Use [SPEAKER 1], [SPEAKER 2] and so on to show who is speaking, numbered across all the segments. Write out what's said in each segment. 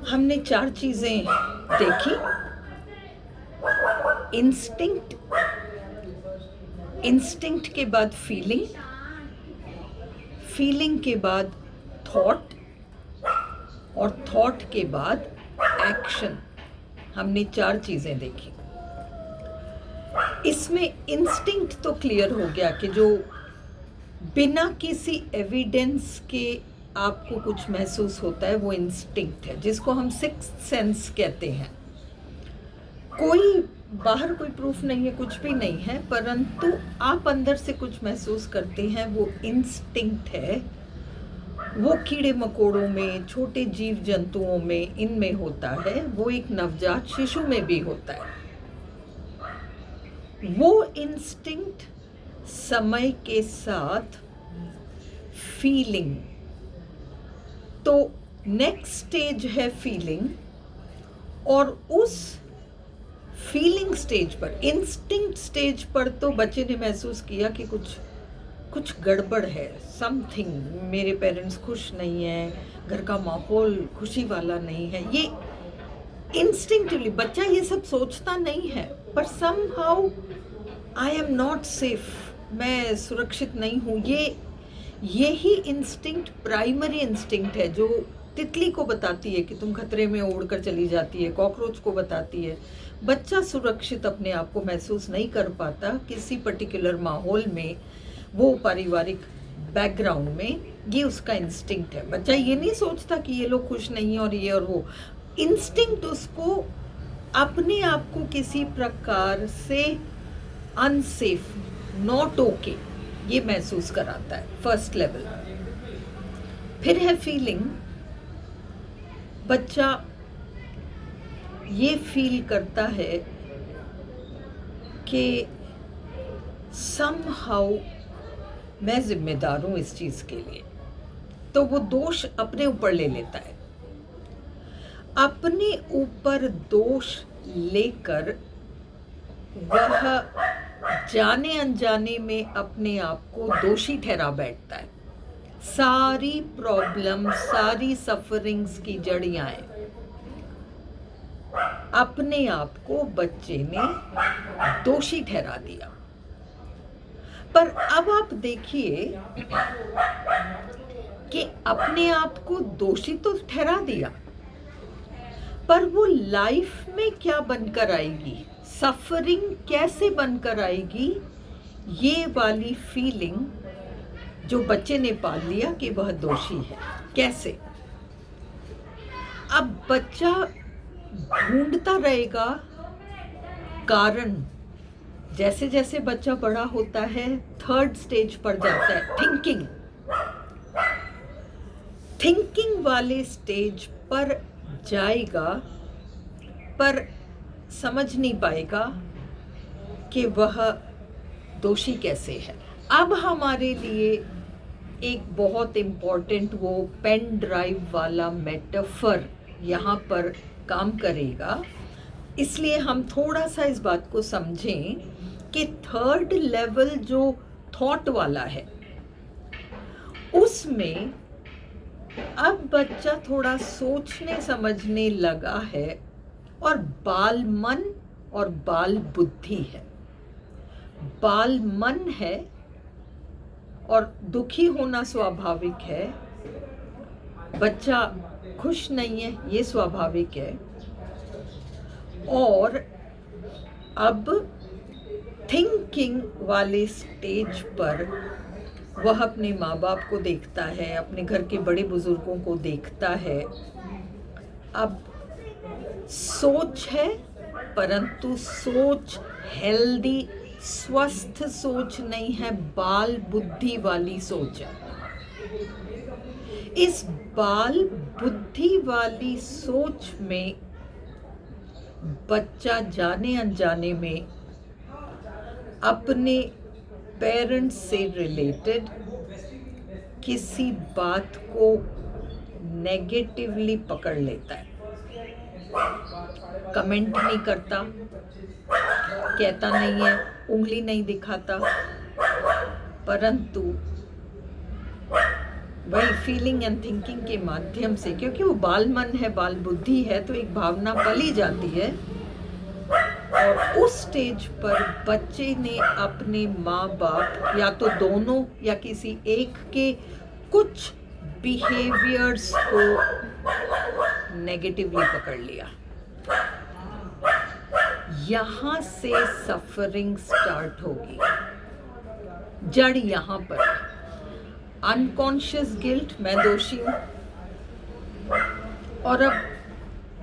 [SPEAKER 1] हमने 4 चीज़ें देखी। इंस्टिंक्ट, इंस्टिंक्ट के बाद फीलिंग, फीलिंग के बाद थॉट और थॉट के बाद एक्शन। हमने 4 चीज़ें देखी। इसमें इंस्टिंक्ट तो क्लियर हो गया कि जो बिना किसी एविडेंस के आपको कुछ महसूस होता है वो इंस्टिंक्ट है, जिसको हम सिक्स्थ सेंस कहते हैं। कोई बाहर कोई प्रूफ नहीं है, कुछ भी नहीं है, परंतु आप अंदर से कुछ महसूस करते हैं, वो इंस्टिंक्ट है। वो कीड़े मकोड़ों में, छोटे जीव जंतुओं में, इनमें होता है, वो एक नवजात शिशु में भी होता है। वो इंस्टिंक्ट समय के साथ फीलिंग, तो नेक्स्ट स्टेज है फीलिंग, और उस फीलिंग स्टेज पर, इंस्टिंक्ट स्टेज पर तो बच्चे ने महसूस किया कि कुछ गड़बड़ है, समथिंग, मेरे पेरेंट्स खुश नहीं है, घर का माहौल खुशी वाला नहीं है। ये इंस्टिंक्टिवली बच्चा ये सब सोचता नहीं है, पर somehow I am not safe, मैं सुरक्षित नहीं हूँ। यही इंस्टिंक्ट प्राइमरी इंस्टिंक्ट है जो तितली को बताती है कि तुम खतरे में उड़कर चली जाती है, कॉकरोच को बताती है। बच्चा सुरक्षित अपने आप को महसूस नहीं कर पाता किसी पर्टिकुलर माहौल में, वो पारिवारिक बैकग्राउंड में, ये उसका इंस्टिंक्ट है। बच्चा ये नहीं सोचता कि ये लोग खुश नहीं और ये और वो। इंस्टिंक्ट उसको अपने आप को किसी प्रकार से अनसेफ, नॉट ओके, ये महसूस कराता है, फर्स्ट लेवल। फिर है फीलिंग। बच्चा ये फील करता है कि समहाउ मैं जिम्मेदार हूं इस चीज के लिए, तो वो दोष अपने ऊपर ले लेता है। अपने ऊपर दोष लेकर वह जाने अनजाने में अपने आप को दोषी ठहरा बैठता है। सारी प्रॉब्लम, सारी सफरिंग्स की जड़ यहाँ है। अपने आप को बच्चे ने दोषी ठहरा दिया। पर अब आप देखिए कि अपने आप को दोषी तो ठहरा दिया, पर वो लाइफ में क्या बनकर आएगी, सफरिंग कैसे बनकर आएगी, ये वाली फीलिंग जो बच्चे ने पाल लिया कि वह दोषी है, कैसे। अब बच्चा ढूंढता रहेगा कारण। जैसे जैसे बच्चा बड़ा होता है, थर्ड स्टेज पर जाता है, थिंकिंग। थिंकिंग वाले स्टेज पर जाएगा, पर समझ नहीं पाएगा कि वह दोषी कैसे है। अब हमारे लिए एक बहुत इम्पोर्टेंट वो पेन ड्राइव वाला मेटाफर यहाँ पर काम करेगा, इसलिए हम थोड़ा सा इस बात को समझें कि थर्ड लेवल जो थॉट वाला है, उसमें अब बच्चा थोड़ा सोचने समझने लगा है, और बाल मन और बाल बुद्धि है। बाल मन है और दुखी होना स्वाभाविक है, बच्चा खुश नहीं है ये स्वाभाविक है। और अब थिंकिंग वाले स्टेज पर वह अपने माँ बाप को देखता है, अपने घर के बड़े बुजुर्गों को देखता है। अब सोच है, परंतु सोच हेल्दी, स्वस्थ सोच नहीं है, बाल बुद्धि वाली सोच है। इस बाल बुद्धि वाली सोच में बच्चा जाने अनजाने में अपने पेरेंट्स से रिलेटेड किसी बात को नेगेटिवली पकड़ लेता है। कमेंट नहीं करता, कहता नहीं है, उंगली नहीं दिखाता, परंतु वही फीलिंग एंड थिंकिंग के माध्यम से, क्योंकि वो बाल मन है, बाल बुद्धि है, तो एक भावना पली जाती है। और उस स्टेज पर बच्चे ने अपने माँ बाप या तो दोनों या किसी एक के कुछ बिहेवियर्स को नेगेटिवली पकड़ लिया। यहाँ से सफरिंग स्टार्ट होगी। जड़ यहाँ पर अनकॉन्शियस गिल्ट, मैं दोषी हूँ। और अब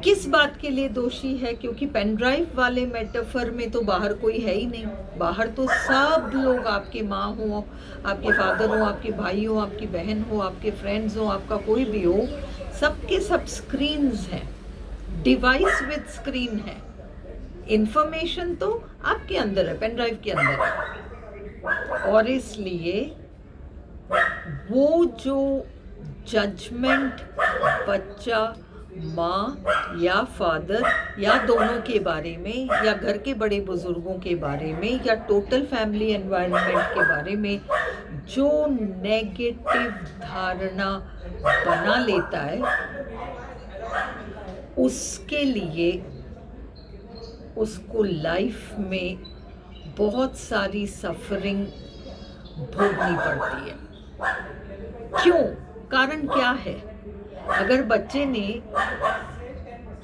[SPEAKER 1] किस बात के लिए दोषी है? क्योंकि पेन ड्राइव वाले मेटाफर में तो बाहर कोई है ही नहीं। बाहर तो सब लोग, आपके माँ हो, आपके फादर हो, आपके भाई हो, आपकी बहन हो, आपके फ्रेंड्स हो, आपका कोई भी हो, सबके सब स्क्रीन्स हैं, डिवाइस विद स्क्रीन है। इंफॉर्मेशन तो आपके अंदर है, पेन ड्राइव के अंदर है। और इसलिए वो जो जजमेंट बच्चा माँ या फादर या दोनों के बारे में या घर के बड़े बुजुर्गों के बारे में या टोटल फैमिली एनवायरनमेंट के बारे में जो नेगेटिव धारणा बना लेता है, उसके लिए उसको लाइफ में बहुत सारी सफरिंग भोगनी पड़ती है। क्यों? कारण क्या है? अगर बच्चे ने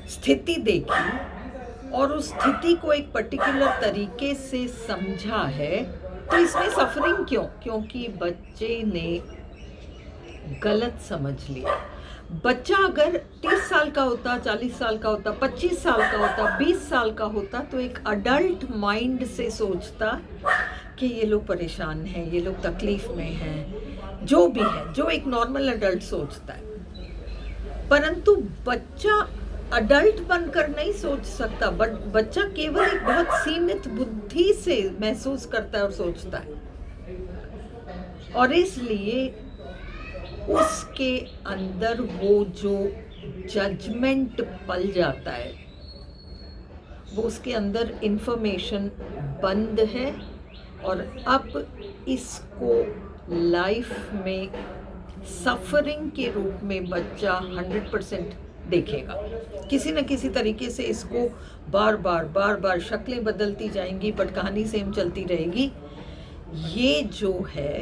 [SPEAKER 1] स्थिति देखी और उस स्थिति को एक पर्टिकुलर तरीके से समझा है, तो इसमें सफरिंग क्यों? क्योंकि बच्चे ने गलत समझ लिया। बच्चा अगर 30 साल का होता, 40 साल का होता, 25 साल का होता, 20 साल का होता, तो एक अडल्ट माइंड से सोचता कि ये लोग परेशान हैं, ये लोग तकलीफ में हैं, जो भी है, जो एक नॉर्मल अडल्ट सोचता है। परंतु बच्चा अडल्ट बनकर नहीं सोच सकता, बट बच्चा केवल एक बहुत सीमित बुद्धि से महसूस करता है और सोचता है। और इसलिए उसके अंदर वो जो जजमेंट पल जाता है, वो उसके अंदर इंफॉर्मेशन बंद है। और अब इसको लाइफ में सफरिंग के रूप में बच्चा 100% देखेगा। किसी न किसी तरीके से इसको बार बार शक्लें बदलती जाएंगी, बट कहानी सेम चलती रहेगी। ये जो है,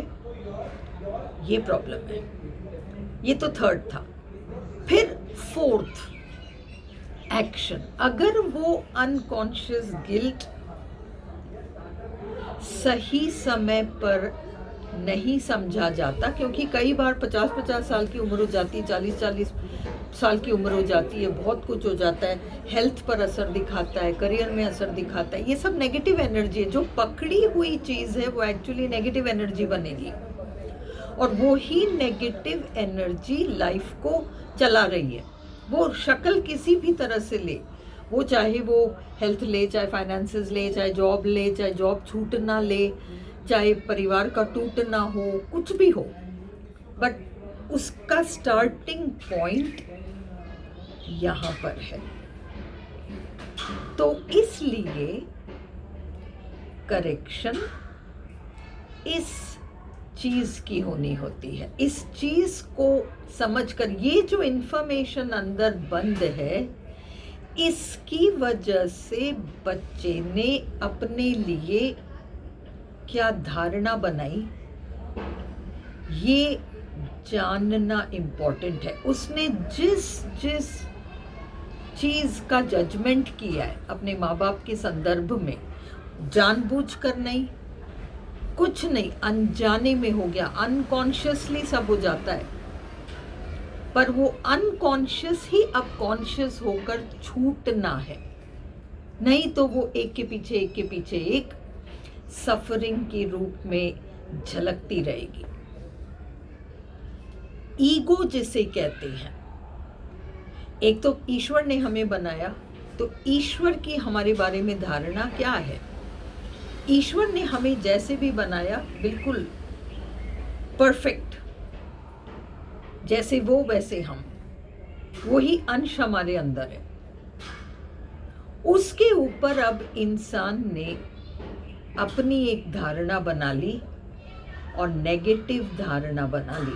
[SPEAKER 1] ये प्रॉब्लम है। ये तो थर्ड था। फिर फोर्थ, एक्शन। अगर वो अनकॉन्शियस गिल्ट सही समय पर नहीं समझा जाता, क्योंकि कई बार 50-50 साल की उम्र हो जाती है, 40-40 साल की उम्र हो जाती है, बहुत कुछ हो जाता है, हेल्थ पर असर दिखाता है, करियर में असर दिखाता है। ये सब नेगेटिव एनर्जी है। जो पकड़ी हुई चीज़ है वो एक्चुअली नेगेटिव एनर्जी बनेगी, और वो ही नेगेटिव एनर्जी लाइफ को चला रही है। वो शक्ल किसी भी तरह से ले, वो चाहे वो हेल्थ ले, चाहे फाइनेंसेस ले, चाहे जॉब ले, चाहे जॉब छूट ना ले, चाहे परिवार का टूटना हो, कुछ भी हो, बट उसका स्टार्टिंग पॉइंट यहाँ पर है। तो इसलिए करेक्शन इस चीज़ की होनी होती है। इस चीज़ को समझकर, ये जो इन्फॉर्मेशन अंदर बंद है, इसकी वजह से बच्चे ने अपने लिए क्या धारणा बनाई, ये जानना इम्पोर्टेंट है। उसने जिस जिस चीज़ का जजमेंट किया है अपने माँ बाप के संदर्भ में, जानबूझकर नहीं, कुछ नहीं, अनजाने में हो गया, अनकॉन्शियसली सब हो जाता है। पर वो अनकॉन्शियस ही अब कॉन्शियस होकर छूटना है, नहीं तो वो एक के पीछे एक सफरिंग के रूप में झलकती रहेगी। ईगो जिसे कहते हैं, एक तो ईश्वर ने हमें बनाया, तो ईश्वर की हमारे बारे में धारणा क्या है? ईश्वर ने हमें जैसे भी बनाया, बिल्कुल परफेक्ट, जैसे वो वैसे हम, वही अंश हमारे अंदर है। उसके ऊपर अब इंसान ने अपनी एक धारणा बना ली, और नेगेटिव धारणा बना ली।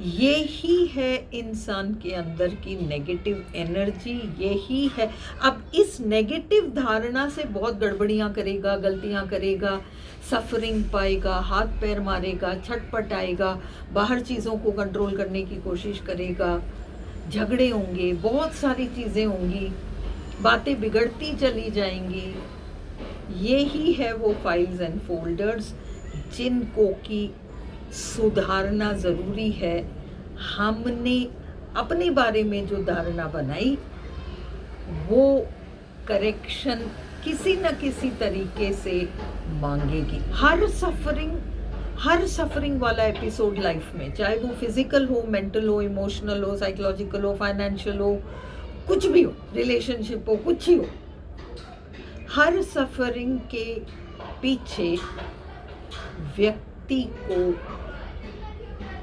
[SPEAKER 1] ये ही है इंसान के अंदर की नेगेटिव एनर्जी, यही है। अब इस नेगेटिव धारणा से बहुत गड़बड़ियाँ करेगा, गलतियाँ करेगा, सफरिंग पाएगा, हाथ पैर मारेगा, छटपटाएगा, बाहर चीज़ों को कंट्रोल करने की कोशिश करेगा, झगड़े होंगे, बहुत सारी चीज़ें होंगी, बातें बिगड़ती चली जाएंगी। ये ही है वो फाइल्स एंड फोल्डर्स जिनको कि सुधारना ज़रूरी है। हमने अपने बारे में जो धारणा बनाई वो करेक्शन किसी न किसी तरीके से मांगेगी। हर सफरिंग वाला एपिसोड लाइफ में, चाहे वो फिजिकल हो, मेंटल हो, इमोशनल हो, साइकोलॉजिकल हो, फाइनेंशियल हो, कुछ भी हो, रिलेशनशिप हो, कुछ ही हो, हर सफरिंग के पीछे व्यक्ति को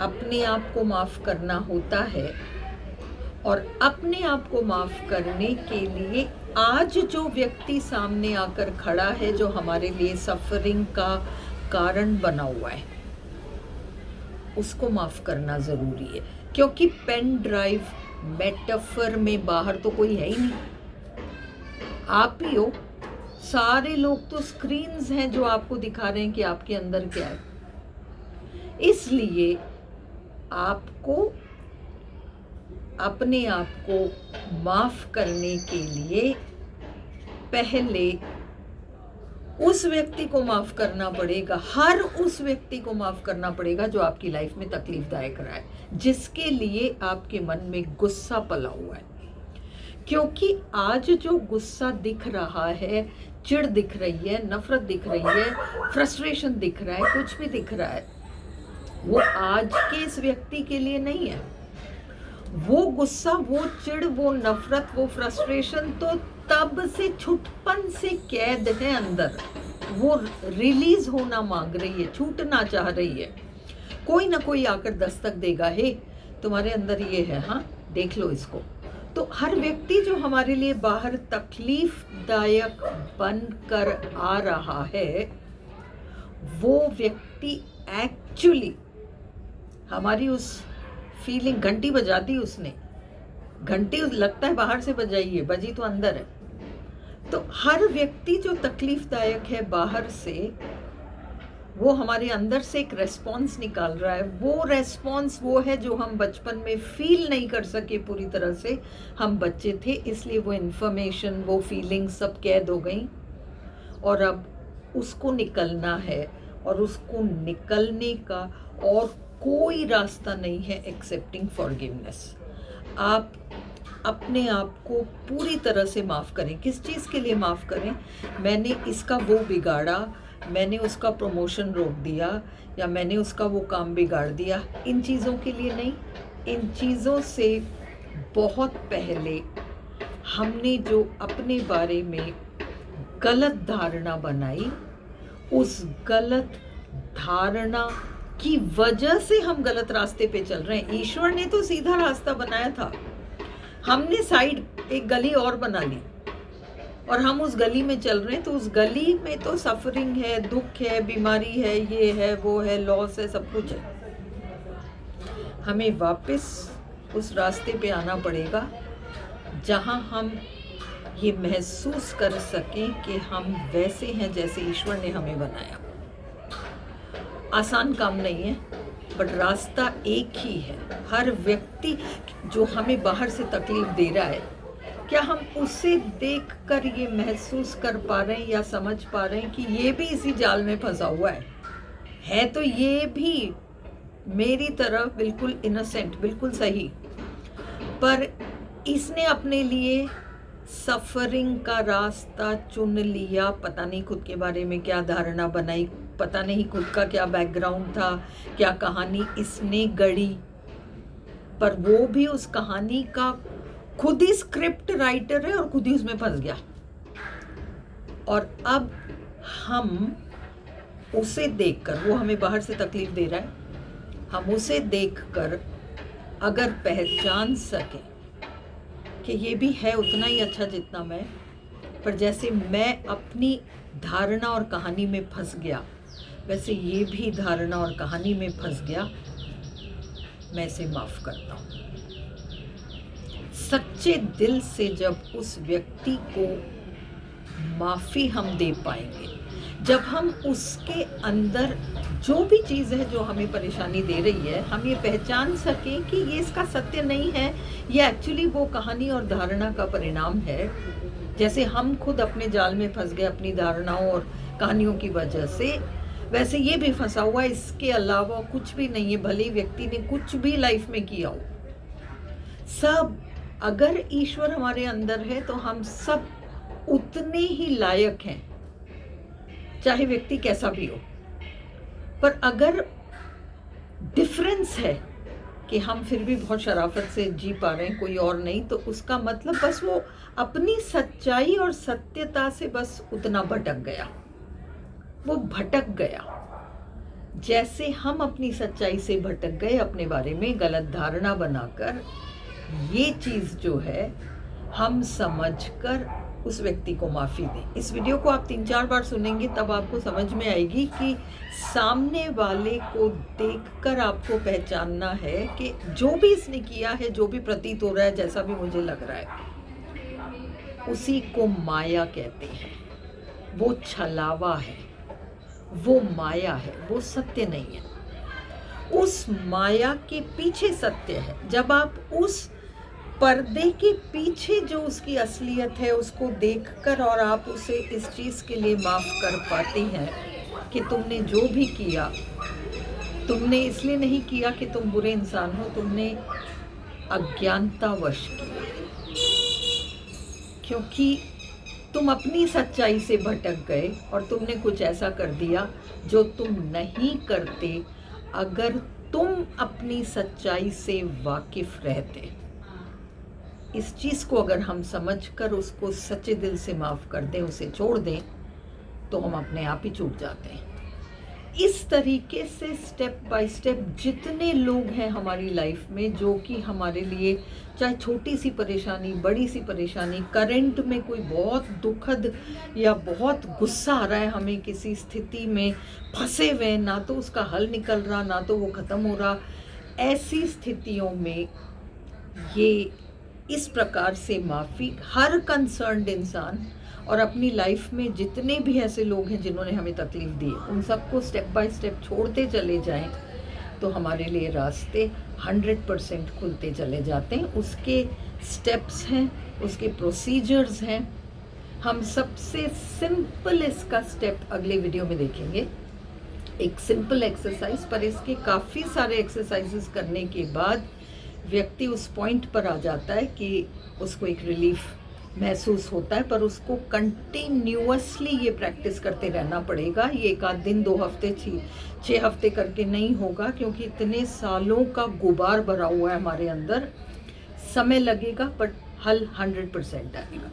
[SPEAKER 1] अपने आप को माफ़ करना होता है। और अपने आप को माफ़ करने के लिए आज जो व्यक्ति सामने आकर खड़ा है, जो हमारे लिए सफरिंग का कारण बना हुआ है, उसको माफ़ करना ज़रूरी है। क्योंकि पेन ड्राइव मेटाफर में बाहर तो कोई है ही नहीं, आप ही हो। सारे लोग तो स्क्रीन्स हैं जो आपको दिखा रहे हैं कि आपके अंदर क्या है। इसलिए आपको अपने आप को माफ़ करने के लिए पहले उस व्यक्ति को माफ़ करना पड़ेगा, हर उस व्यक्ति को माफ़ करना पड़ेगा जो आपकी लाइफ में तकलीफदायक रहा है, जिसके लिए आपके मन में गुस्सा पला हुआ है। क्योंकि आज जो गुस्सा दिख रहा है, चिढ़ दिख रही है, नफरत दिख रही है, फ्रस्ट्रेशन दिख रहा है, कुछ भी दिख रहा है, वो आज के इस व्यक्ति के लिए नहीं है। वो गुस्सा, वो चिढ़, वो नफरत, वो फ्रस्ट्रेशन तो तब से छुटपन से कैद है अंदर, वो रिलीज होना मांग रही है, छूटना चाह रही है। कोई ना कोई आकर दस्तक देगा, हे तुम्हारे अंदर ये है, हाँ देख लो इसको। तो हर व्यक्ति जो हमारे लिए बाहर तकलीफदायक बनकर आ रहा है, वो व्यक्ति एक्चुअली हमारी उस फीलिंग, घंटी बजा दी उसने, घंटी लगता है बाहर से बजाई है, बजी तो अंदर है। तो हर व्यक्ति जो तकलीफदायक है बाहर से, वो हमारे अंदर से एक रेस्पॉन्स निकाल रहा है। वो रेस्पॉन्स वो है जो हम बचपन में फील नहीं कर सके पूरी तरह से, हम बच्चे थे, इसलिए वो इन्फॉर्मेशन, वो फीलिंग सब कैद हो गई। और अब उसको निकलना है, और उसको निकलने का और कोई रास्ता नहीं है एक्सेप्टिंग फॉरगिवनेस। आप अपने आप को पूरी तरह से माफ़ करें। किस चीज़ के लिए माफ़ करें? मैंने इसका वो बिगाड़ा, मैंने उसका प्रमोशन रोक दिया, या मैंने उसका वो काम बिगाड़ दिया, इन चीज़ों के लिए नहीं। इन चीज़ों से बहुत पहले हमने जो अपने बारे में गलत धारणा बनाई, उस गलत धारणा की वजह से हम गलत रास्ते पे चल रहे हैं। ईश्वर ने तो सीधा रास्ता बनाया था, हमने साइड एक गली और बना ली, और हम उस गली में चल रहे हैं। तो उस गली में तो सफरिंग है, दुख है, बीमारी है, ये है, वो है, लॉस है, सब कुछ है। हमें वापस उस रास्ते पे आना पड़ेगा जहां हम ये महसूस कर सकें कि हम वैसे हैं जैसे ईश्वर ने हमें बनाया। आसान काम नहीं है, बट रास्ता एक ही है। हर व्यक्ति जो हमें बाहर से तकलीफ दे रहा है, क्या हम उसे देखकर ये महसूस कर पा रहे हैं या समझ पा रहे हैं कि ये भी इसी जाल में फंसा हुआ है तो ये भी मेरी तरह बिल्कुल इनोसेंट, बिल्कुल सही, पर इसने अपने लिए सफरिंग का रास्ता चुन लिया। पता नहीं खुद के बारे में क्या धारणा बनाई, पता नहीं खुद का क्या बैकग्राउंड था, क्या कहानी इसने गढ़ी, पर वो भी उस कहानी का खुद ही स्क्रिप्ट राइटर है और खुद ही उसमें फंस गया। और अब हम उसे देखकर, वो हमें बाहर से तकलीफ दे रहा है, हम उसे देखकर अगर पहचान सके कि ये भी है उतना ही अच्छा जितना मैं, पर जैसे मैं अपनी धारणा और कहानी में फंस गया, वैसे ये भी धारणा और कहानी में फंस गया, मैं इसे माफ़ करता हूँ। सच्चे दिल से जब उस व्यक्ति को माफ़ी हम दे पाएंगे, जब हम उसके अंदर जो भी चीज़ है जो हमें परेशानी दे रही है, हम ये पहचान सकें कि ये इसका सत्य नहीं है, ये एक्चुअली वो कहानी और धारणा का परिणाम है। जैसे हम खुद अपने जाल में फंस गए अपनी धारणाओं और कहानियों की वजह से, वैसे ये भी फंसा हुआ है, इसके अलावा कुछ भी नहीं है। भले ही व्यक्ति ने कुछ भी लाइफ में किया हो, सब अगर ईश्वर हमारे अंदर है तो हम सब उतने ही लायक हैं, चाहे व्यक्ति कैसा भी हो। पर अगर डिफरेंस है कि हम फिर भी बहुत शराफत से जी पा रहे हैं, कोई और नहीं, तो उसका मतलब बस वो अपनी सच्चाई और सत्यता से बस उतना भटक गया, वो भटक गया। जैसे हम अपनी सच्चाई से भटक गए, अपने बारे में गलत धारणा बनाकर, ये चीज़ जो है हम समझकर उस व्यक्ति को माफ़ी दें। इस वीडियो को आप 3-4 बार सुनेंगे, तब आपको समझ में आएगी कि सामने वाले को देखकर आपको पहचानना है कि जो भी इसने किया है, जो भी प्रतीत हो रहा है, जैसा भी मुझे लग रहा है, उसी को माया कहते हैं। वो छलावा है, वो माया है, वो सत्य नहीं है। उस माया के पीछे सत्य है। जब आप उस पर्दे के पीछे जो उसकी असलियत है उसको देखकर और आप उसे इस चीज़ के लिए माफ़ कर पाते हैं कि तुमने जो भी किया, तुमने इसलिए नहीं किया कि तुम बुरे इंसान हो, तुमने अज्ञानतावश किया, क्योंकि तुम अपनी सच्चाई से भटक गए और तुमने कुछ ऐसा कर दिया जो तुम नहीं करते अगर तुम अपनी सच्चाई से वाकिफ़ रहते। इस चीज़ को अगर हम समझकर उसको सच्चे दिल से माफ़ कर दें, उसे छोड़ दें, तो हम अपने आप ही छूट जाते हैं। इस तरीके से स्टेप बाय स्टेप जितने लोग हैं हमारी लाइफ में जो कि हमारे लिए, चाहे छोटी सी परेशानी, बड़ी सी परेशानी, करंट में कोई बहुत दुखद या बहुत गुस्सा आ रहा है, हमें किसी स्थिति में फंसे हुए, ना तो उसका हल निकल रहा, ना तो वो ख़त्म हो रहा, ऐसी स्थितियों में ये इस प्रकार से माफ़ी हर कंसर्न्ड इंसान और अपनी लाइफ में जितने भी ऐसे लोग हैं जिन्होंने हमें तकलीफ़ दी, उन सबको स्टेप बाय स्टेप छोड़ते चले जाएं, तो हमारे लिए रास्ते 100% खुलते चले जाते हैं। उसके स्टेप्स हैं, उसके प्रोसीजर्स हैं। हम सबसे सिंपल इसका स्टेप अगले वीडियो में देखेंगे, एक सिंपल एक्सरसाइज, पर इसके काफ़ी सारे एक्सरसाइजेस करने के बाद व्यक्ति उस पॉइंट पर आ जाता है कि उसको एक रिलीफ महसूस होता है। पर उसको कंटिन्यूअसली ये प्रैक्टिस करते रहना पड़ेगा। ये 1 आध दिन, 2 हफ्ते, 6 हफ्ते करके नहीं होगा, क्योंकि इतने सालों का गुबार भरा हुआ है हमारे अंदर। समय लगेगा, बट हल 100% आएगा।